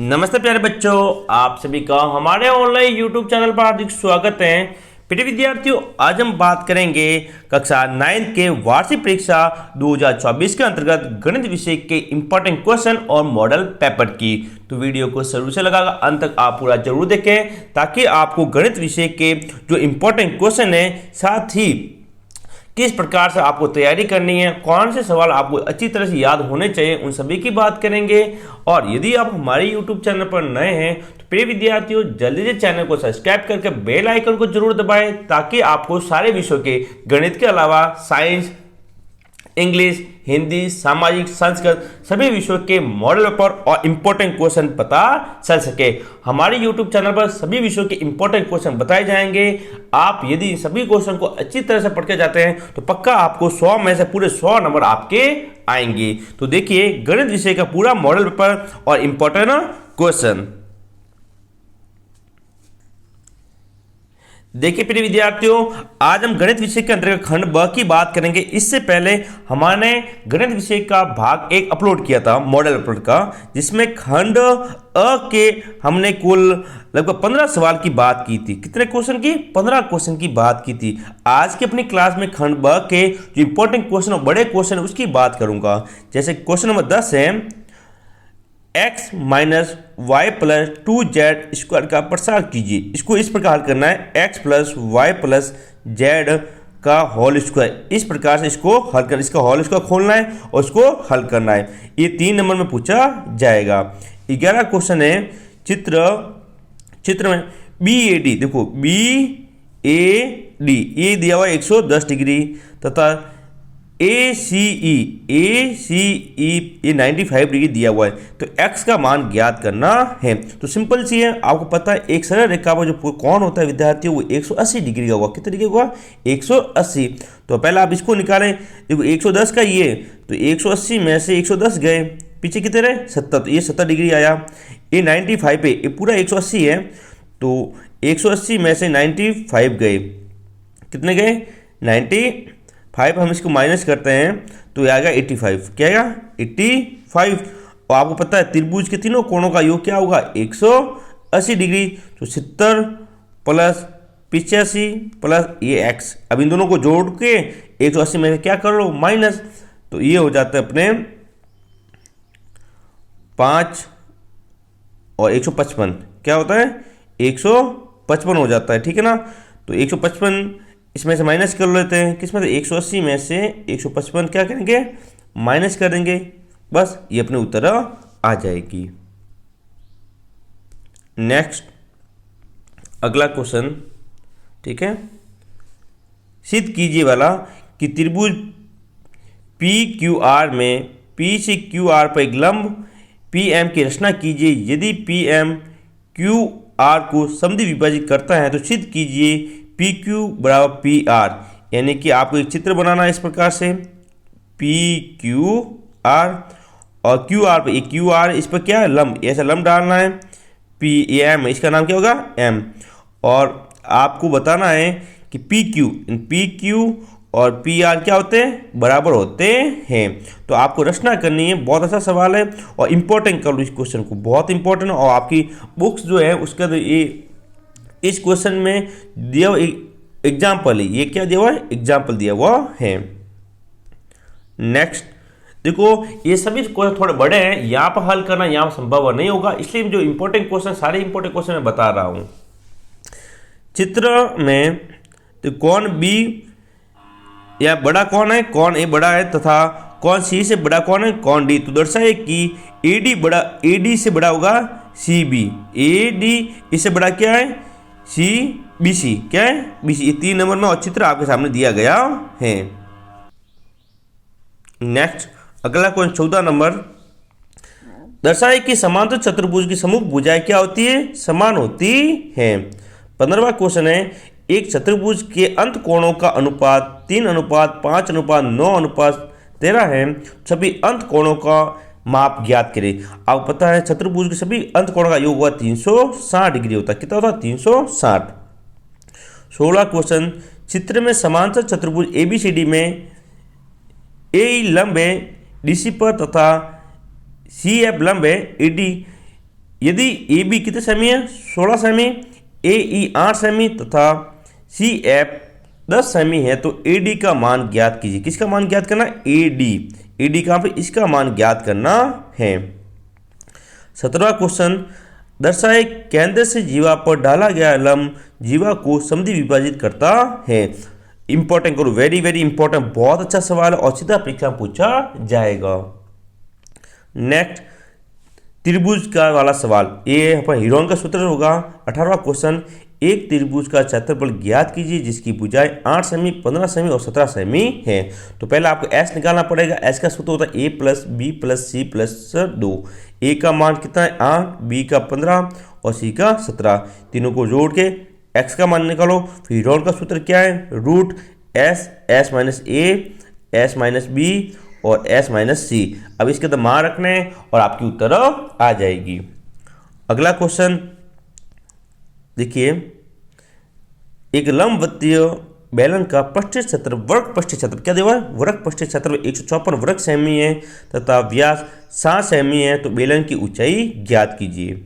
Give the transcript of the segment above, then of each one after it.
नमस्ते प्यारे बच्चों, आप सभी का हमारे ऑनलाइन यूट्यूब चैनल पर हार्दिक स्वागत है। प्रिय विद्यार्थियों, आज हम बात करेंगे कक्षा 9 के वार्षिक परीक्षा 2024 के अंतर्गत गणित विषय के इंपॉर्टेंट क्वेश्चन और मॉडल पेपर की। तो वीडियो को शुरू से लगाकर अंत तक आप पूरा जरूर देखें ताकि आपको गणित विषय के जो इंपॉर्टेंट क्वेश्चन है, साथ ही किस प्रकार से आपको तैयारी करनी है, कौन से सवाल आपको अच्छी तरह से याद होने चाहिए, उन सभी की बात करेंगे। और यदि आप हमारे YouTube चैनल पर नए हैं तो प्रिय विद्यार्थियों, जल्दी से चैनल को सब्सक्राइब करके बेल आइकन को जरूर दबाएं ताकि आपको सारे विषयों के गणित के अलावा साइंस, इंग्लिश, हिंदी, सामाजिक, संस्कृत सभी विषयों के मॉडल पेपर और इंपॉर्टेंट क्वेश्चन पता चल सके। हमारे YouTube चैनल पर सभी विषयों के इंपॉर्टेंट क्वेश्चन बताए जाएंगे। आप यदि सभी क्वेश्चन को अच्छी तरह से पढ़ के जाते हैं तो पक्का आपको 100 में से पूरे 100 नंबर आपके आएंगे। तो देखिए गणित विषय का पूरा मॉडल पेपर और इंपॉर्टेंट क्वेश्चन। देखिए प्रिय विद्यार्थियों, आज हम गणित विषय के अंतर्गत खंड ब की बात करेंगे। इससे पहले हमने गणित विषय का भाग 1 अपलोड किया था, मॉडल पेपर का, जिसमें खंड अ के हमने कुल लगभग 15 सवाल की बात की थी। कितने क्वेश्चन की? 15 क्वेश्चन की बात की थी। आज की अपनी क्लास में खंड ब के जो इंपॉर्टेंट क्वेश्चन और बड़े क्वेश्चन उसकी बात करूंगा। जैसे क्वेश्चन नंबर 10 है, x minus y plus 2z square का प्रसार कीजिए। इसको इस प्रकार हल करना है, x plus y plus z का होल स्क्वायर। इस प्रकार से इसको हल कर, इसका होल स्क्वायर खोलना है और इसको हल करना है। ये 3 नंबर में पूछा जाएगा। 11 क्वेश्चन है, चित्र में बी ए डी, देखो बी ए डी ये दिया हुआ 110 डिग्री तथा ए सी ई ये 95 डिग्री दिया हुआ है। तो x का मान ज्ञात करना है। तो सिंपल सी है, आपको पता है एक सरल रेखा पर जो कौन होता है विद्यार्थी, वो 180 डिग्री का होगा। कितने डिग्री होगा? 180। तो पहले आप इसको निकालें। देखो 110 का ये, तो 180 में से 110 गए, पीछे कितने रहे? 70। तो ये 70 डिग्री आया। ये 95 है, ये पूरा 180 है, तो 180 में से 95 गए, कितने गए? 95। हम इसको माइनस करते हैं तो ये आएगा 85। क्या आएगा? 85। और आपको पता है त्रिभुज के तीनों कोणों का योग क्या होगा? 180 डिग्री। तो 70 प्लस 85 प्लस ये x। अब इन दोनों को जोड़ के 180 में क्या कर लो? माइनस। तो ये हो जाता है अपने 5 और 155। क्या होता है? 155 हो जाता है, ठीक है ना। तो 155 इसमें से माइनस कर लेते हैं। किसमें से? 180 में से 155 क्या करेंगे? माइनस कर देंगे। बस ये अपने उत्तर आ जाएगी। नेक्स्ट अगला क्वेश्चन, ठीक है। सिद्ध कीजिए वाला कि त्रिभुज पी क्यू आर में पी से क्यू आर पर एक लंब पी एम की रचना कीजिए। यदि पी एम क्यू आर को समद्वि विभाजित करता है तो सिद्ध कीजिए पी क्यू बराबर पी आर। यानी कि आपको एक चित्र बनाना है इस प्रकार से, पी क्यू आर और क्यू आर पर एक क्यू आर, इस पर क्या है? लंब। ऐसा लंब डालना है। पी एम, इसका नाम क्या होगा? एम। और आपको बताना है कि पी क्यू और पी आर क्या होते हैं? बराबर होते हैं। तो आपको रचना करनी है। बहुत अच्छा सवाल है और इंपॉर्टेंट कर लो इस क्वेश्चन को, बहुत इंपॉर्टेंट। और आपकी बुक्स जो है उसका ये इस क्वेश्चन में दिया हुआ एग्जाम्पल है। ये क्या दिया हुआ है? एग्जाम्पल दिया हुआ है। नेक्स्ट देखो, ये सभी क्वेश्चन थोड़े बड़े हैं, यहाँ पर हल करना यहाँ संभव नहीं होगा, इसलिए जो इंपॉर्टेंट क्वेश्चन, सारे इंपॉर्टेंट क्वेश्चन मैं बता रहा हूँ। चित्र में तो कौन बी या बड़ा कौन है? कौन ए बड़ा है तथा कौन सी से बड़ा कौन है? कौन डी। तो दर्शाए कि ए डी से बड़ा होगा सी बी। ए डी इससे बड़ा क्या है? C B C. क्या है? B C. ये 3 नंबर में और चित्र आपके सामने दिया गया है। नेक्स्ट अगला क्वेश्चन 14 नंबर, दर्शाए कि समांतर चतुर्भुज की समूह भुजाएं क्या होती है? समान होती है। 15वां क्वेश्चन है, एक चतुर्भुज के अंत कोणों का अनुपात 3:5:9:13 है। सभी अंत कोणों का माप ज्ञात करें। आपको पता है चतुर्भुज के सभी अंत कोणों का योग हुआ 360 डिग्री होता है। कितना होता है? 360। 16 क्वेश्चन, चित्र में समांतर चतुर्भुज एबीसीडी में ए लंब है डीसी पर तथा सी एफ लंब है एडी यदि ए बी कितने सेमी है, 16 सेमी, ए ई 8 सेमी तथा सी एफ 10 सेमी है, तो ए डी का मान ज्ञात कीजिए। किसका मान ज्ञात करना? ए डी कहाँ पे? इसका मान ज्ञात करना है। 17वां क्वेश्चन, दर्शाए केंद्र से जीवा पर डाला गया लंब जीवा को समधि विभाजित करता है। इंपॉर्टेंट करो, वेरी वेरी इंपॉर्टेंट, बहुत अच्छा सवाल है और सीधा परीक्षा में पूछा जाएगा। नेक्स्ट, त्रिभुज का वाला सवाल, ये अपन हीरोन का सूत्र होगा। 18वां क्वेश्चन, एक त्रिभुज का क्षेत्रफल ज्ञात कीजिए जिसकी भुजाएं 8 सेमी, 15 सेमी और 17 सेमी है। तो पहले आपको एस निकालना पड़ेगा। एस का सूत्र होता है A plus B plus C plus 2। A का मान कितना है? 8, बी का 15 और सी का 17। तीनों को जोड़ के एक्स का मान निकालो। फिर हीरोन का सूत्र क्या है? रूट एस, एस माइनस ए, एस माइनस बी और एस माइनस सी। अब इसके तो मान रखने हैं और आपकी उत्तर आ जाएगी। अगला क्वेश्चन देखिए, एक लंबवतीय बेलन का पृष्ठीय क्षेत्र, वर्ग पृष्ठीय क्षेत्र क्या दिया है? वर्ग पृष्ठीय क्षेत्र 154 वर्ग सेमी है तथा व्यास 7 सेमी है, तो बेलन की ऊंचाई ज्ञात कीजिए।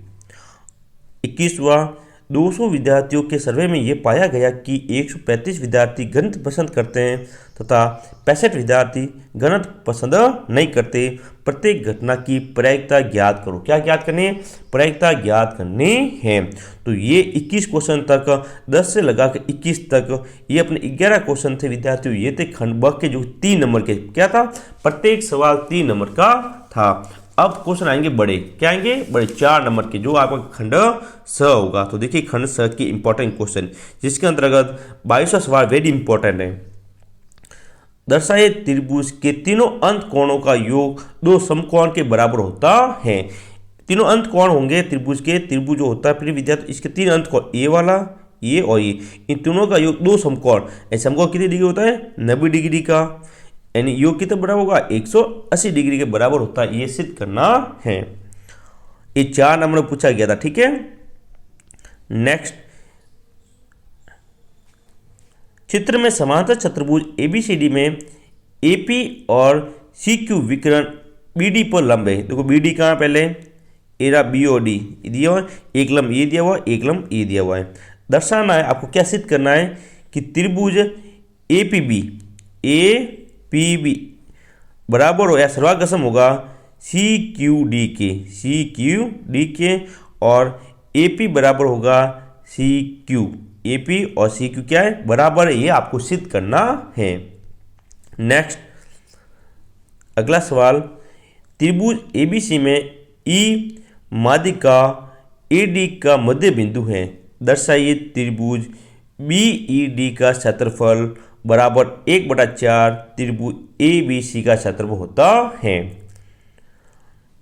21वां, 200 विद्यार्थियों के सर्वे में यह पाया गया कि 135 विद्यार्थी गणित पसंद करते हैं तथा 65 विद्यार्थी गणित पसंद नहीं करते। प्रत्येक घटना की प्रायिकता ज्ञात करो। क्या ज्ञात करनी है? प्रायिकता ज्ञात करनी है। तो ये 21 क्वेश्चन तक, 10 से लगा के 21 तक, ये अपने 11 क्वेश्चन थे विद्यार्थियों। ये थे खंड ब के जो 3 नंबर के, क्या था? प्रत्येक सवाल 3 नंबर का था। अब क्वेश्चन आएंगे बड़े, क्या आएंगे? बड़े 4 नंबर के, जो आपका खंड स होगा। तो देखिए खंड स की इंपॉर्टेंट क्वेश्चन, जिसके अंतर्गत 22वां सवाल वेरी इंपॉर्टेंट है। दर्शाए त्रिभुज के तीनों अंत कोणों का योग 2 समकोण के बराबर होता है। तीनों अंत कोण होंगे त्रिभुज के, त्रिभुज जो होता है फिर विद्यार्थी, इसके 3 अंत कोण, ये वाला, ये और ये, इन तीनों का योग 2 समकोण। समकोण कितनी डिग्री होता है? 90 डिग्री का, यानी योग कितने बराबर होगा? 180 डिग्री के बराबर होता है। ये सिद्ध करना है। ये 4 नंबर में पूछा गया था, ठीक है। नेक्स्ट, चित्र में समांतर चतुर्भुज एबीसीडी में एपी और सीक्यू विकर्ण बीडी पर लंब है। देखो बीडी कहाँ पहले? एरा बीओडी दिया हुआ है, एक लंब ये दिया हुआ है, एक लंब ये दिया हुआ है। दर्शाना है, आपको क्या सिद्ध करना है कि त्रिभुज एपीबी बराबर हो या सर्वागसम होगा सीक्यूडी के, और एपी बराबर होगा सीक्यू। एपी और सीक्यू क्या है? बराबर है। ये आपको सिद्ध करना है। नेक्स्ट, अगला सवाल, त्रिभुज एबीसी में ई माध्यिका एडी का मध्य बिंदु है। दर्शाइए त्रिभुज बीईडी का क्षेत्रफल बराबर 1/4 त्रिभुज एबीसी का क्षेत्रफल होता है।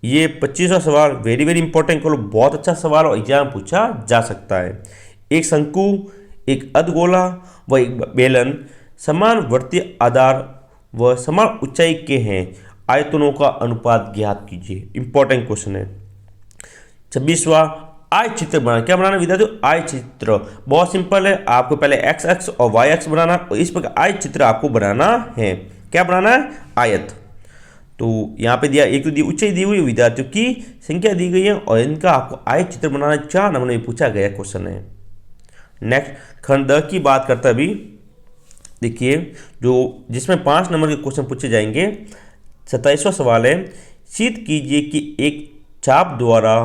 ये 25वां सवाल वेरी वेरी इंपॉर्टेंट, बहुत अच्छा सवाल और एग्जाम पूछा जा सकता है। एक शंकु, एक अर्धगोला व एक बेलन समान वर्तीय आधार व समान ऊंचाई के हैं। आयतनों का अनुपात ज्ञात कीजिए। इंपॉर्टेंट क्वेश्चन है। 26वां, आय चित्र बनाना। क्या बनाना विद्यार्थियों? आय चित्र। बहुत सिंपल है, आपको पहले एक्स एक्स और वाई एक्स बनाना और इस प्रकार आय चित्र आपको बनाना है। क्या बनाना है? आयत। तो यहाँ पे दिया, एक तो दी ऊंचाई दी हुई, विद्यार्थियों की संख्या दी गई है और इनका आपको आय चित्र बनाना 4 नंबर में पूछा गया क्वेश्चन है। नेक्स्ट, खंड द की बात करता भी देखिए, जो जिसमें 5 नंबर के क्वेश्चन पूछे जाएंगे। 27वां सवाल है, सिद्ध कीजिए कि एक चाप द्वारा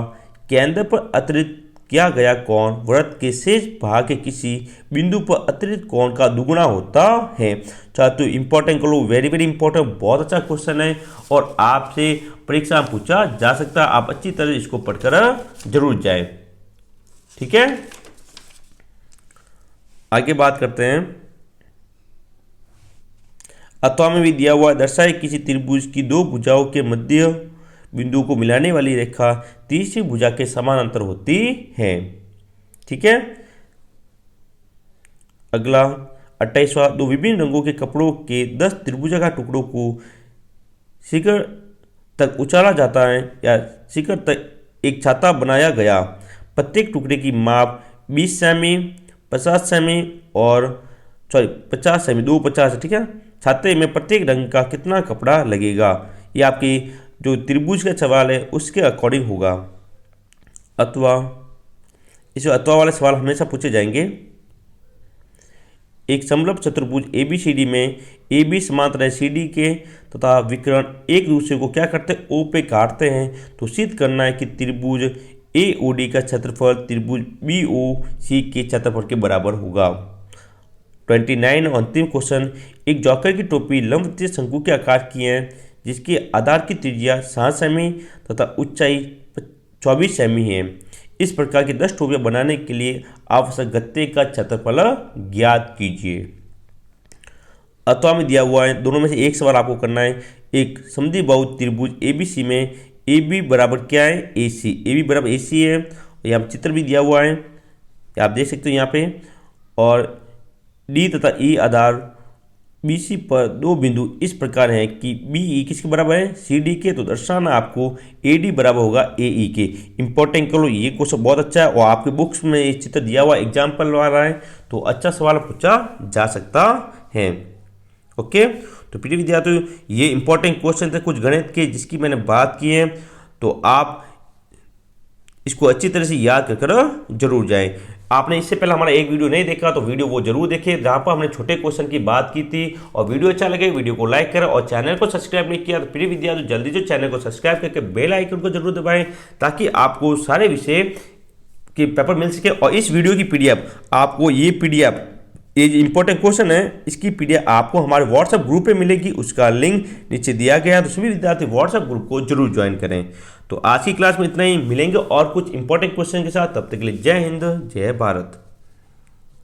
केंद्र पर अतिरिक्त किया गया कोण वृत्त के शेष भाग के किसी बिंदु पर अतिरिक्त कोण का दुगुना होता है। छात्रों इंपॉर्टेंट कर लो, वेरी वेरी इंपॉर्टेंट, बहुत अच्छा क्वेश्चन है और आपसे परीक्षा में पूछा जा सकता है। आप अच्छी तरह इसको पढ़कर जरूर जाए, ठीक है। आगे बात करते हैं। अथवा में भी दिया हुआ है, दर्शाए किसी त्रिभुज की 2 भुजाओं के मध्य बिंदु को मिलाने वाली रेखा तीसरी भुजा के समानांतर होती है, ठीक है। अगला 28वां, 2 विभिन्न रंगों के कपड़ों के 10 त्रिभुजाकार टुकड़ों को शिखर तक उछाला जाता है या शिखर तक एक छाता बनाया गया। प्रत्येक टुकड़े की माप 20 सेमी, 50 सेमी और 50 सेमी, 2 50, ठीक है। छाते में प्रत्येक रंग का कितना कपड़ा लगेगा? ये आपकी जो त्रिभुज का सवाल है उसके अकॉर्डिंग होगा। अथवा, इस अथवा वाले सवाल हमेशा पूछे जाएंगे। एक समलंब चतुर्भुज ABCD में AB समांतर है CD के तथा विकर्ण एक दूसरे को क्या करते हैं, O पे काटते हैं। तो सिद्ध करना है कि त्रिभुज AOD का क्षेत्रफल त्रिभुज BOC के क्षेत्रफल के बराबर होगा। 29 अंतिम क्वेश्चन, एक जॉकर की टोपी लंबवृत्तीय शंकु के आकार की है जिसके आधार की त्रिज्या 7 सेमी तथा ऊंचाई 24 सेमी है। इस प्रकार की 10 टोपियां बनाने के लिए आवश्यक गत्ते का क्षेत्रफल ज्ञात कीजिए। अथवा में दिया हुआ है, दोनों में से एक सवाल आपको करना है। एक समद्विबाहु त्रिभुज ABC में AB बराबर क्या है, AC। AB बराबर AC है। यहाँ चित्र भी दिया हुआ है, आप देख सकते हो यहाँ पे। और D तथा E आधार BC पर दो बिंदु इस प्रकार हैं कि BE किसके बराबर है, CD के। तो दर्शाना आपको AD बराबर होगा AE के। इंपॉर्टेंट करो, ये क्वेश्चन बहुत अच्छा है और आपके बुक्स में ये चित्र दिया हुआ एग्जाम्पल वाला है, तो अच्छा सवाल पूछा जा सकता है। ओके, तो प्रिय विद्यार्थियों, ये इंपॉर्टेंट क्वेश्चन थे कुछ गणित के जिसकी मैंने बात की है, तो आप इसको अच्छी तरह से याद कर जरूर जाएं। आपने इससे पहले हमारा एक वीडियो नहीं देखा तो वीडियो वो जरूर देखें, जहां पर हमने छोटे क्वेश्चन की बात की थी। और वीडियो अच्छा लगे वीडियो को लाइक करें और चैनल को सब्सक्राइब नहीं किया तो प्रिय विद्यार्थी जल्दी से चैनल को सब्सक्राइब करके बेल आइकन को जरूर दबाएं, ताकि आपको सारे विषय के पेपर मिल सके। और इस वीडियो की PDF आपको, ये PDF, ये जो इंपॉर्टेंट क्वेश्चन है, इसकी PDF आपको हमारे व्हाट्सएप ग्रुप पे मिलेगी। उसका लिंक नीचे दिया गया है, तो सभी विद्यार्थी व्हाट्सएप ग्रुप को जरूर ज्वाइन करें। तो आज की क्लास में इतना ही, मिलेंगे और कुछ इंपॉर्टेंट क्वेश्चन के साथ। तब तक के लिए जय हिंद, जय भारत।